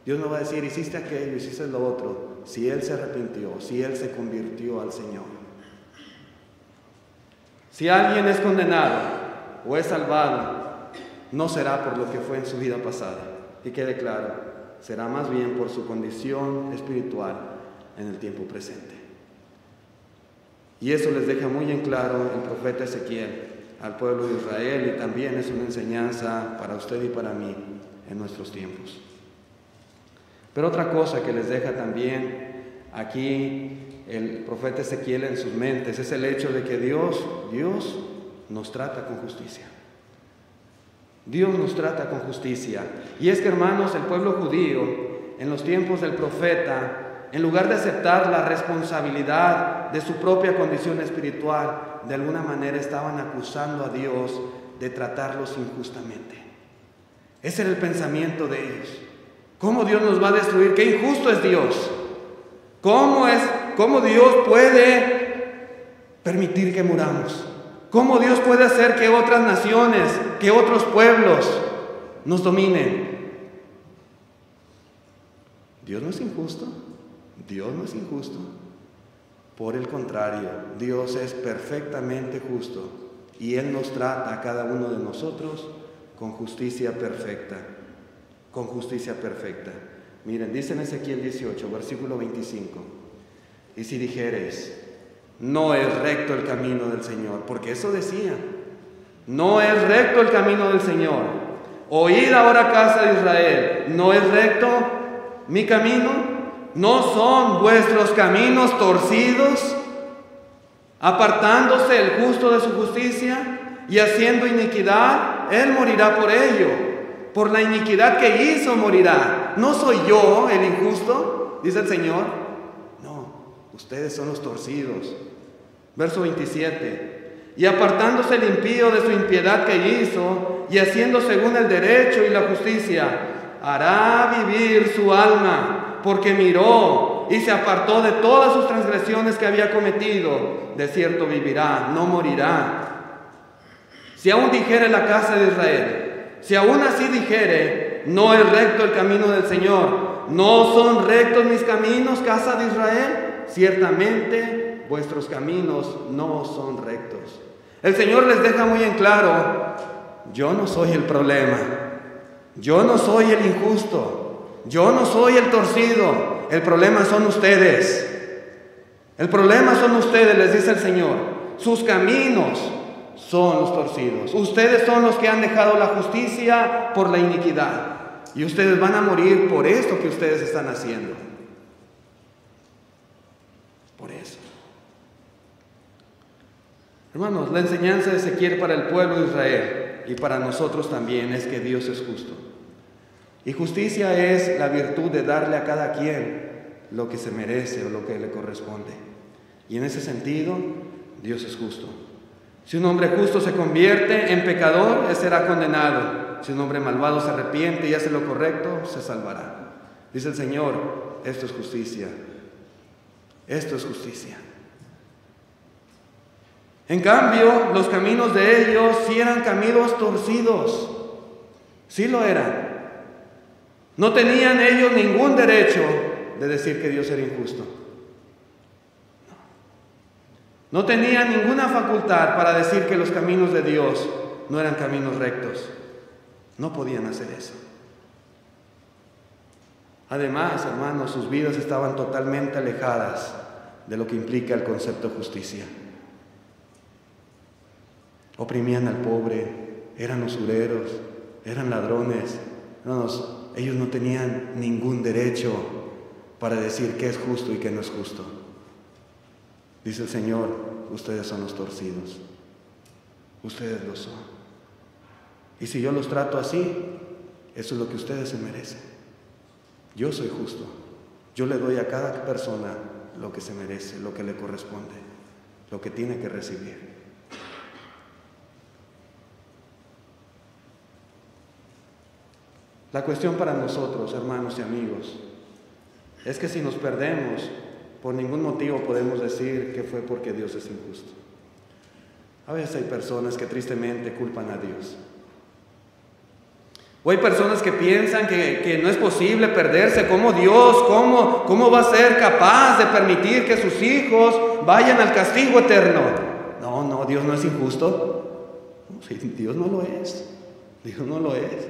Dios no va a decir, hiciste aquello, hiciste lo otro, si Él se arrepintió, si Él se convirtió al Señor. Si alguien es condenado o es salvado, no será por lo que fue en su vida pasada. Y quede claro, será más bien por su condición espiritual en el tiempo presente. Y eso les deja muy en claro el profeta Ezequiel al pueblo de Israel, y también es una enseñanza para usted y para mí en nuestros tiempos. Pero otra cosa que les deja también aquí el profeta Ezequiel en sus mentes es el hecho de que Dios nos trata con justicia. Dios nos trata con justicia. Y es que, hermanos, el pueblo judío en los tiempos del profeta, en lugar de aceptar la responsabilidad de su propia condición espiritual, de alguna manera estaban acusando a Dios de tratarlos injustamente. Ese era el pensamiento de ellos. ¿Cómo Dios nos va a destruir? ¡Qué injusto es Dios! ¿Cómo Dios puede permitir que muramos? ¿Cómo Dios puede hacer que otras naciones, que otros pueblos nos dominen? ¿Dios no es injusto? Dios no es injusto. Por el contrario, Dios es perfectamente justo y Él nos trata a cada uno de nosotros con justicia perfecta. Con justicia perfecta. Miren, dice en Ezequiel 18, versículo 25: y si dijereis, no es recto el camino del Señor, porque eso decía, no es recto el camino del Señor. Oíd ahora, casa de Israel, ¿no es recto mi camino? ¿No son vuestros caminos torcidos? Apartándose el justo de su justicia y haciendo iniquidad, él morirá por ello. Por la iniquidad que hizo morirá. ¿No soy yo el injusto?, dice el Señor. No, ustedes son los torcidos. Verso 27: y apartándose el impío de su impiedad que hizo, y haciendo según el derecho y la justicia, hará vivir su alma, porque miró y se apartó de todas sus transgresiones que había cometido. De cierto vivirá, no morirá. Si aún dijere la casa de Israel, si aún así dijere, no es recto el camino del Señor, no son rectos mis caminos, casa de Israel, ciertamente vuestros caminos no son rectos. El Señor les deja muy en claro, yo no soy el problema, yo no soy el injusto, yo no soy el torcido, el problema son ustedes. El problema son ustedes, les dice el Señor, sus caminos son los torcidos. Ustedes son los que han dejado la justicia por la iniquidad. Y ustedes van a morir por esto que ustedes están haciendo. Por eso. Hermanos, la enseñanza de Ezequiel para el pueblo de Israel y para nosotros también es que Dios es justo. Y justicia es la virtud de darle a cada quien lo que se merece o lo que le corresponde. Y en ese sentido, Dios es justo. Si un hombre justo se convierte en pecador, él será condenado. Si un hombre malvado se arrepiente y hace lo correcto, se salvará. Dice el Señor, esto es justicia. Esto es justicia. En cambio, los caminos de ellos sí eran caminos torcidos. Sí lo eran. No tenían ellos ningún derecho de decir que Dios era injusto. No tenían ninguna facultad para decir que los caminos de Dios no eran caminos rectos. No podían hacer eso. Además, hermanos, sus vidas estaban totalmente alejadas de lo que implica el concepto de justicia. Oprimían al pobre, eran usureros, eran ladrones. Hermanos, ellos no tenían ningún derecho para decir qué es justo y qué no es justo. Dice el Señor, ustedes son los torcidos, ustedes lo son. Y si yo los trato así, eso es lo que ustedes se merecen. Yo soy justo, yo le doy a cada persona lo que se merece, lo que le corresponde, lo que tiene que recibir. La cuestión para nosotros, hermanos y amigos, es que si nos perdemos, por ningún motivo podemos decir que fue porque Dios es injusto. A veces hay personas que tristemente culpan a Dios. O hay personas que piensan que no es posible perderse. ¿Cómo Dios, cómo va a ser capaz de permitir que sus hijos vayan al castigo eterno? No, Dios no es injusto. Sí, Dios no lo es. Dios no lo es.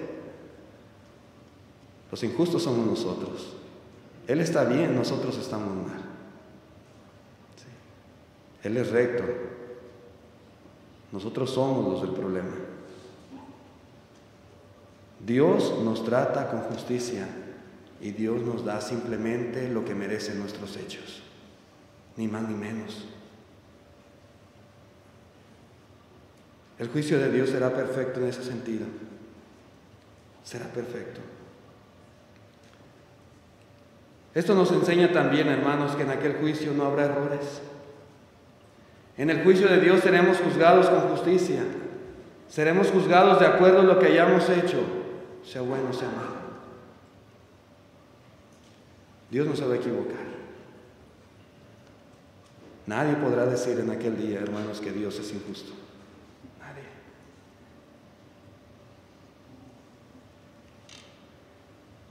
Los injustos somos nosotros. Él está bien, nosotros estamos mal. Sí. Él es recto. Nosotros somos los del problema. Dios nos trata con justicia y Dios nos da simplemente lo que merecen nuestros hechos, ni más ni menos. El juicio de Dios será perfecto en ese sentido. Será perfecto. Esto nos enseña también, hermanos, que en aquel juicio no habrá errores. En el juicio de Dios seremos juzgados con justicia. Seremos juzgados de acuerdo a lo que hayamos hecho, sea bueno, sea malo. Dios no se va a equivocar. Nadie podrá decir en aquel día, hermanos, que Dios es injusto. Nadie.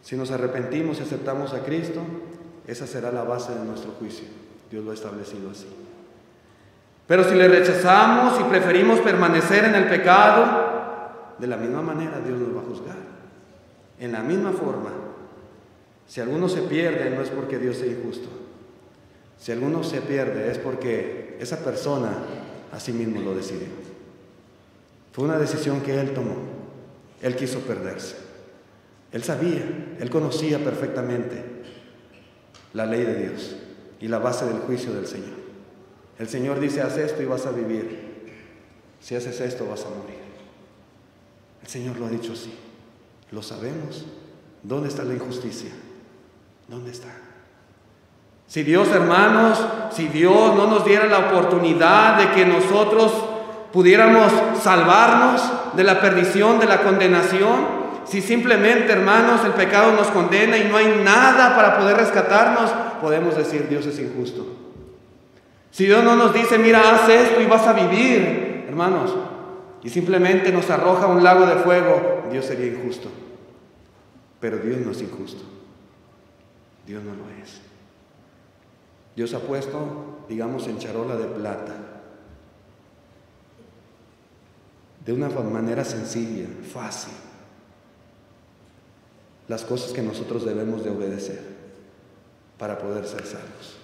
Si nos arrepentimos y aceptamos a Cristo, esa será la base de nuestro juicio. Dios lo ha establecido así. Pero si le rechazamos y preferimos permanecer en el pecado, de la misma manera Dios nos va a juzgar. En la misma forma, si alguno se pierde, no es porque Dios sea injusto. Si alguno se pierde, es porque esa persona a sí mismo lo decidió. Fue una decisión que él tomó. Él quiso perderse. Él sabía, él conocía perfectamente la ley de Dios y la base del juicio del Señor. El Señor dice, haz esto y vas a vivir. Si haces esto, vas a morir. El Señor lo ha dicho así. Lo sabemos. ¿Dónde está la injusticia? ¿Dónde está? Si Dios, hermanos, si Dios no nos diera la oportunidad de que nosotros pudiéramos salvarnos de la perdición, de la condenación, si simplemente, hermanos, el pecado nos condena y no hay nada para poder rescatarnos, podemos decir, Dios es injusto. Si Dios no nos dice, mira, haz esto y vas a vivir, hermanos, y simplemente nos arroja a un lago de fuego, Dios sería injusto. Pero Dios no es injusto. Dios no lo es. Dios ha puesto, digamos, en charola de plata, de una manera sencilla, fácil, las cosas que nosotros debemos de obedecer para poder ser salvos.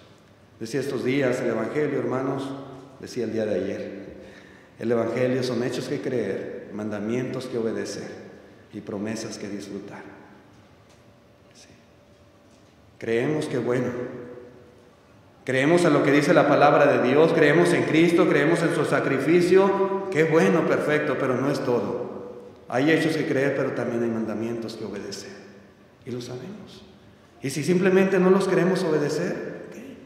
Decía estos días el Evangelio, hermanos, decía el día de ayer, el Evangelio son hechos que creer, mandamientos que obedecer y promesas que disfrutar. Sí. Creemos que bueno, creemos en lo que dice la palabra de Dios, creemos en Cristo, creemos en su sacrificio, qué bueno, perfecto, pero no es todo. Hay hechos que creer, pero también hay mandamientos que obedecer, y lo sabemos. Y si simplemente no los queremos obedecer, ¿qué?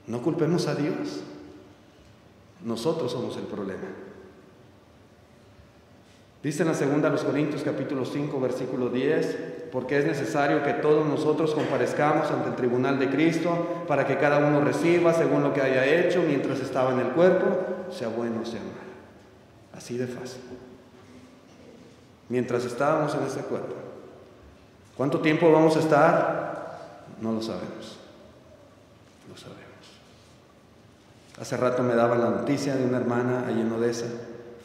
No culpemos a Dios. Nosotros somos el problema. Dice en la segunda a los Corintios capítulo 5 versículo 10, porque es necesario que todos nosotros comparezcamos ante el tribunal de Cristo para que cada uno reciba según lo que haya hecho mientras estaba en el cuerpo, sea bueno o sea malo. Así de fácil. Mientras estábamos en ese cuerpo. ¿Cuánto tiempo vamos a estar? No lo sabemos. No sabemos. Hace rato me daban la noticia de una hermana allí en Odessa,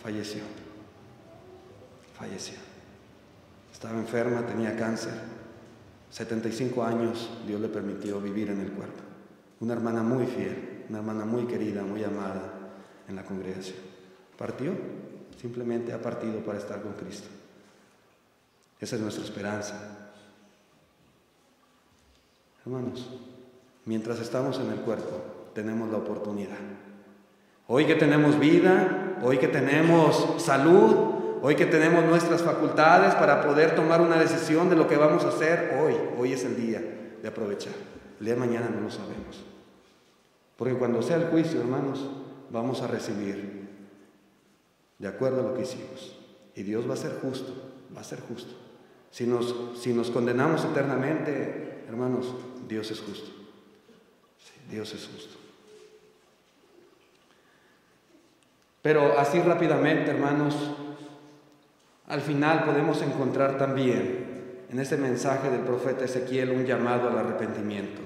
falleció. Estaba enferma, tenía cáncer. 75 años Dios le permitió vivir en el cuerpo. Una hermana muy fiel, una hermana muy querida, muy amada en la congregación. Partió, simplemente ha partido para estar con Cristo. Esa es nuestra esperanza. Hermanos, mientras estamos en el cuerpo, tenemos la oportunidad. Hoy que tenemos vida, hoy que tenemos salud, hoy que tenemos nuestras facultades para poder tomar una decisión de lo que vamos a hacer, hoy es el día de aprovechar. El día de mañana no lo sabemos. Porque cuando sea el juicio, hermanos, vamos a recibir de acuerdo a lo que hicimos. Y Dios va a ser justo, Si nos condenamos eternamente, hermanos, Dios es justo. Sí, Dios es justo. Pero así rápidamente, hermanos, al final podemos encontrar también en este mensaje del profeta Ezequiel un llamado al arrepentimiento.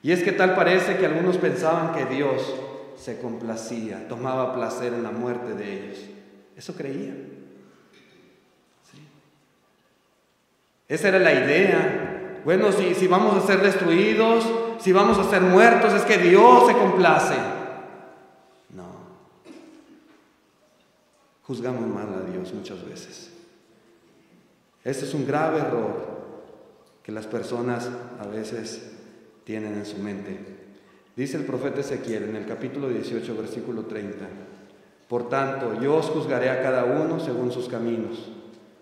Y es que tal parece que algunos pensaban que Dios se complacía, tomaba placer en la muerte de ellos. Eso creían. ¿Sí? Esa era la idea. Bueno, si vamos a ser destruidos, si vamos a ser muertos, es que Dios se complace. No. Juzgamos mal a Dios muchas veces. Este es un grave error que las personas a veces tienen en su mente. Dice el profeta Ezequiel en el capítulo 18, versículo 30: por tanto, yo os juzgaré a cada uno según sus caminos,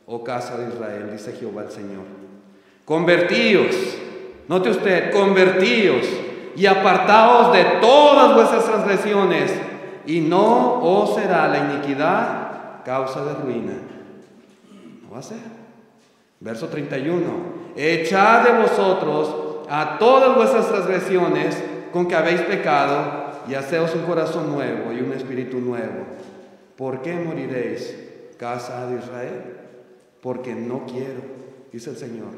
oh casa de Israel, dice Jehová el Señor. Convertíos, note usted, convertíos y apartaos de todas vuestras transgresiones, y no os será la iniquidad causa de ruina. No va a ser. Verso 31: echad de vosotros a todas vuestras transgresiones con que habéis pecado, y haceos un corazón nuevo y un espíritu nuevo. ¿Por qué moriréis, casa de Israel? Porque no quiero, dice el Señor,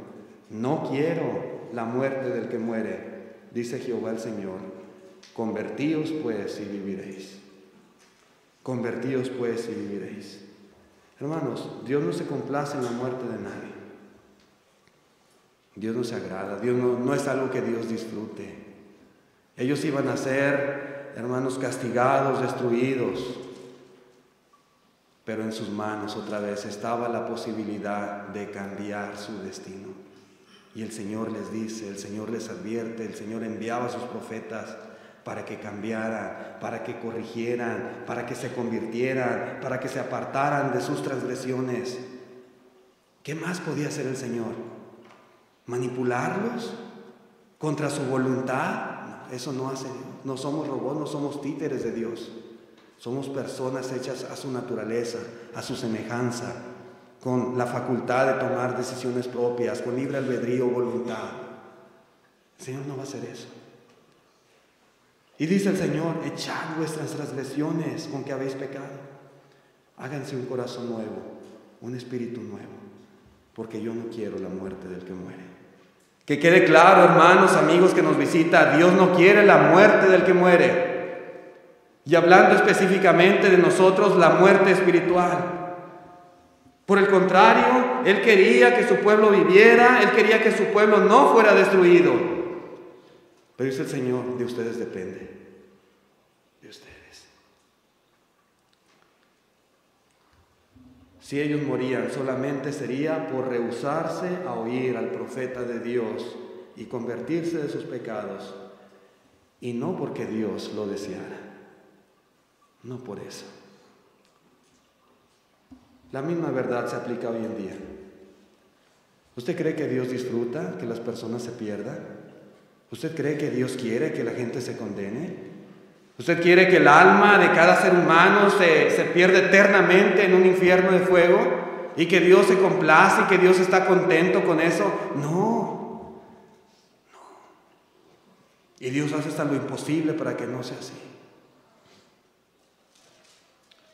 no quiero la muerte del que muere, dice Jehová el Señor. Convertíos pues y viviréis. Convertíos pues y viviréis. Hermanos, Dios no se complace en la muerte de nadie. Dios no se agrada, Dios no es algo que Dios disfrute. Ellos iban a ser, hermanos, castigados, destruidos, pero en sus manos otra vez estaba la posibilidad de cambiar su destino. Y el Señor les dice, el Señor les advierte, el Señor enviaba a sus profetas para que cambiaran, para que corrigieran, para que se convirtieran, para que se apartaran de sus transgresiones. ¿Qué más podía hacer el Señor? ¿Manipularlos contra su voluntad? No, eso no hace Dios. No somos robots, no somos títeres de Dios. Somos personas hechas a su naturaleza, a su semejanza, con la facultad de tomar decisiones propias, con libre albedrío, voluntad. El Señor no va a hacer eso. Y dice el Señor, echad vuestras transgresiones con que habéis pecado. Háganse un corazón nuevo, un espíritu nuevo, porque yo no quiero la muerte del que muere. Que quede claro, hermanos, amigos que nos visitan, Dios no quiere la muerte del que muere. Y hablando específicamente de nosotros, la muerte espiritual. Por el contrario, Él quería que su pueblo viviera, Él quería que su pueblo no fuera destruido. Pero dice el Señor, de ustedes depende, de ustedes. Si ellos morían, solamente sería por rehusarse a oír al profeta de Dios y convertirse de sus pecados, y no porque Dios lo deseara, no por eso. La misma verdad se aplica hoy en día. ¿Usted cree que Dios disfruta que las personas se pierdan? ¿Usted cree que Dios quiere que la gente se condene? ¿Usted quiere que el alma de cada ser humano se pierda eternamente en un infierno de fuego? ¿Y que Dios se complace y que Dios está contento con eso? No. Y Dios hace hasta lo imposible para que no sea así.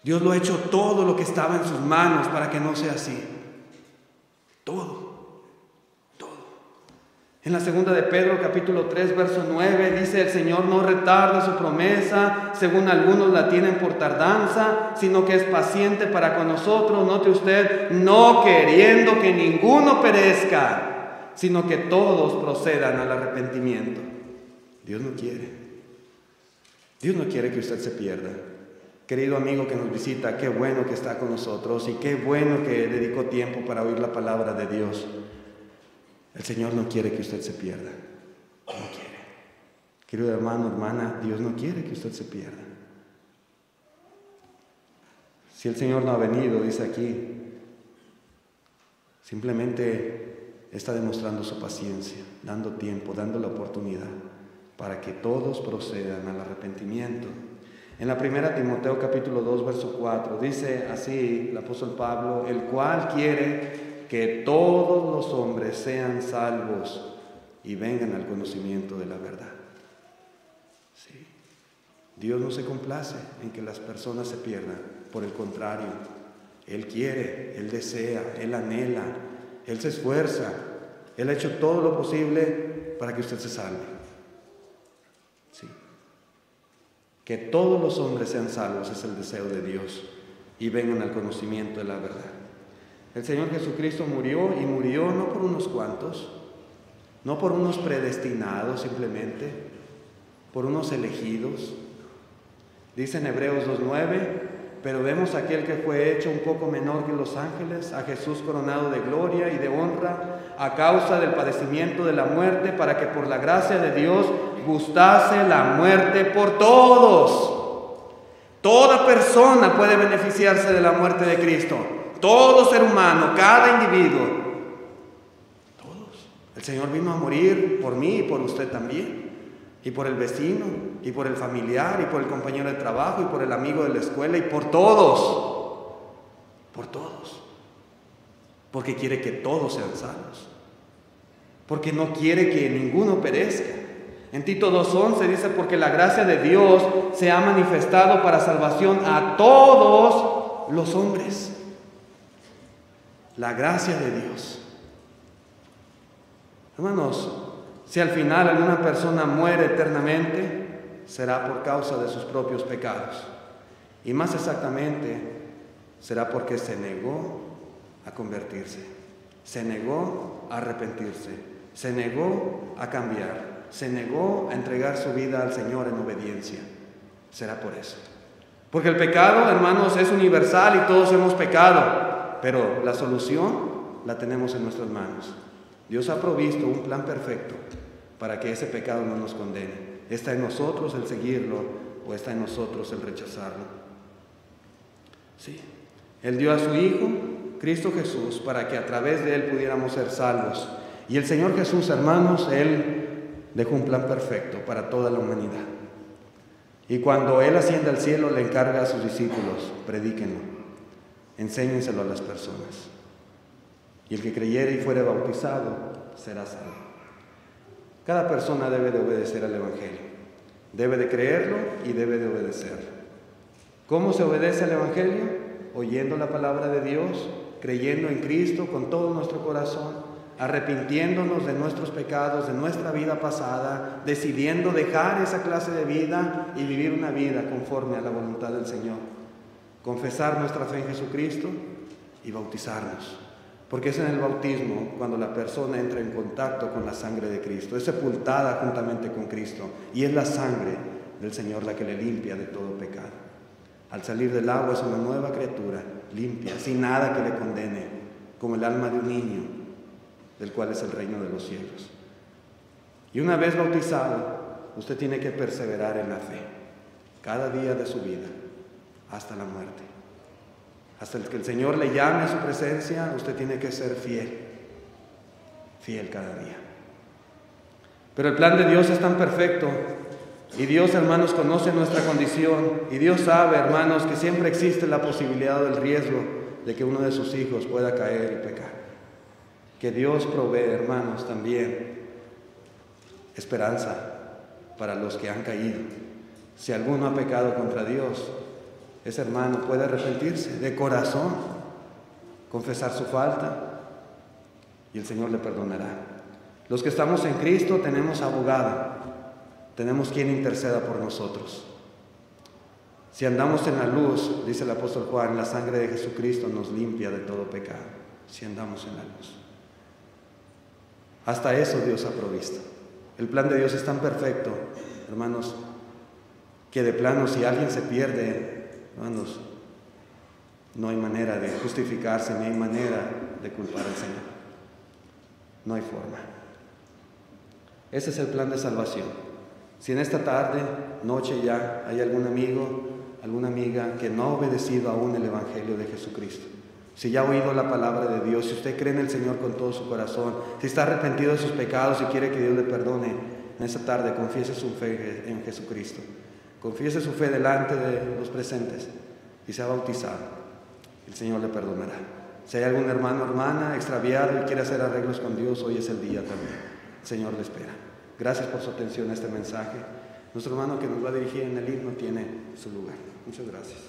Dios lo ha hecho todo lo que estaba en sus manos para que no sea así. Todo. En la segunda de Pedro, capítulo 3, verso 9, dice: el Señor no retarda su promesa, según algunos la tienen por tardanza, sino que es paciente para con nosotros, note usted, no queriendo que ninguno perezca, sino que todos procedan al arrepentimiento. Dios no quiere. Dios no quiere que usted se pierda. Querido amigo que nos visita, qué bueno que está con nosotros y qué bueno que dedicó tiempo para oír la palabra de Dios. El Señor no quiere que usted se pierda. No quiere. Querido hermano, hermana, Dios no quiere que usted se pierda. Si el Señor no ha venido, dice aquí, simplemente está demostrando su paciencia, dando tiempo, dando la oportunidad para que todos procedan al arrepentimiento. En la primera Timoteo capítulo 2, verso 4, dice así el apóstol Pablo: el cual quiere que todos los hombres sean salvos y vengan al conocimiento de la verdad. Sí. Dios no se complace en que las personas se pierdan, por el contrario, Él quiere, Él desea, Él anhela, Él se esfuerza, Él ha hecho todo lo posible para que usted se salve. Sí. Que todos los hombres sean salvos es el deseo de Dios y vengan al conocimiento de la verdad. El Señor Jesucristo murió, y murió no por unos cuantos, no por unos predestinados simplemente, por unos elegidos. Dice en Hebreos 2:9, pero vemos a aquel que fue hecho un poco menor que los ángeles, a Jesús coronado de gloria y de honra, a causa del padecimiento de la muerte, para que por la gracia de Dios gustase la muerte por todos. Toda persona puede beneficiarse de la muerte de Cristo. Todo ser humano, cada individuo. Todos. El Señor vino a morir por mí y por usted también. Y por el vecino, y por el familiar, y por el compañero de trabajo, y por el amigo de la escuela, y por todos. Por todos. Porque quiere que todos sean salvos. Porque no quiere que ninguno perezca. En Tito 2:11 dice, porque la gracia de Dios se ha manifestado para salvación a todos los hombres. La gracia de Dios. Hermanos, si al final alguna persona muere eternamente, será por causa de sus propios pecados. Y más exactamente, será porque se negó a convertirse, se negó a arrepentirse, se negó a cambiar, se negó a entregar su vida al Señor en obediencia. Será por eso. Porque el pecado, hermanos, es universal y todos hemos pecado, pero la solución la tenemos en nuestras manos. Dios ha provisto un plan perfecto para que ese pecado no nos condene. Está en nosotros el seguirlo o está en nosotros el rechazarlo. Sí. Él dio a su Hijo, Cristo Jesús, para que a través de Él pudiéramos ser salvos. Y el Señor Jesús, hermanos, Él dejó un plan perfecto para toda la humanidad. Y cuando Él asciende al cielo, le encarga a sus discípulos, predíquenlo, enséñenselo a las personas. Y el que creyere y fuere bautizado, será salvo. Cada persona debe de obedecer al Evangelio. Debe de creerlo y debe de obedecerlo. ¿Cómo se obedece al Evangelio? Oyendo la palabra de Dios, creyendo en Cristo con todo nuestro corazón, arrepintiéndonos de nuestros pecados, de nuestra vida pasada, decidiendo dejar esa clase de vida y vivir una vida conforme a la voluntad del Señor. Confesar nuestra fe en Jesucristo y bautizarnos. Porque es en el bautismo cuando la persona entra en contacto con la sangre de Cristo, es sepultada juntamente con Cristo, y es la sangre del Señor la que le limpia de todo pecado. Al salir del agua es una nueva criatura, limpia, sin nada que le condene, como el alma de un niño, del cual es el reino de los cielos. Y una vez bautizado, usted tiene que perseverar en la fe, cada día de su vida, hasta la muerte. Hasta que el Señor le llame a su presencia, usted tiene que ser fiel, fiel cada día. Pero el plan de Dios es tan perfecto, y Dios, hermanos, conoce nuestra condición, y Dios sabe, hermanos, que siempre existe la posibilidad o el riesgo de que uno de sus hijos pueda caer y pecar. Que Dios provee, hermanos, también esperanza para los que han caído. Si alguno ha pecado contra Dios, ese hermano puede arrepentirse de corazón, confesar su falta, y el Señor le perdonará. Los que estamos en Cristo tenemos abogado, tenemos quien interceda por nosotros. Si andamos en la luz, dice el apóstol Juan, la sangre de Jesucristo nos limpia de todo pecado. Si andamos en la luz. Hasta eso Dios ha provisto. El plan de Dios es tan perfecto, hermanos, que de plano si alguien se pierde, hermanos, no hay manera de justificarse, ni hay manera de culpar al Señor. No hay forma. Ese es el plan de salvación. Si en esta tarde, noche ya, hay algún amigo, alguna amiga que no ha obedecido aún el Evangelio de Jesucristo, si ya ha oído la palabra de Dios, si usted cree en el Señor con todo su corazón, si está arrepentido de sus pecados y quiere que Dios le perdone, en esta tarde confiese su fe en Jesucristo. Confiese su fe delante de los presentes y sea bautizado. El Señor le perdonará. Si hay algún hermano o hermana extraviado y quiere hacer arreglos con Dios, hoy es el día también. El Señor le espera. Gracias por su atención a este mensaje. Nuestro hermano que nos va a dirigir en el himno tiene su lugar. Muchas gracias.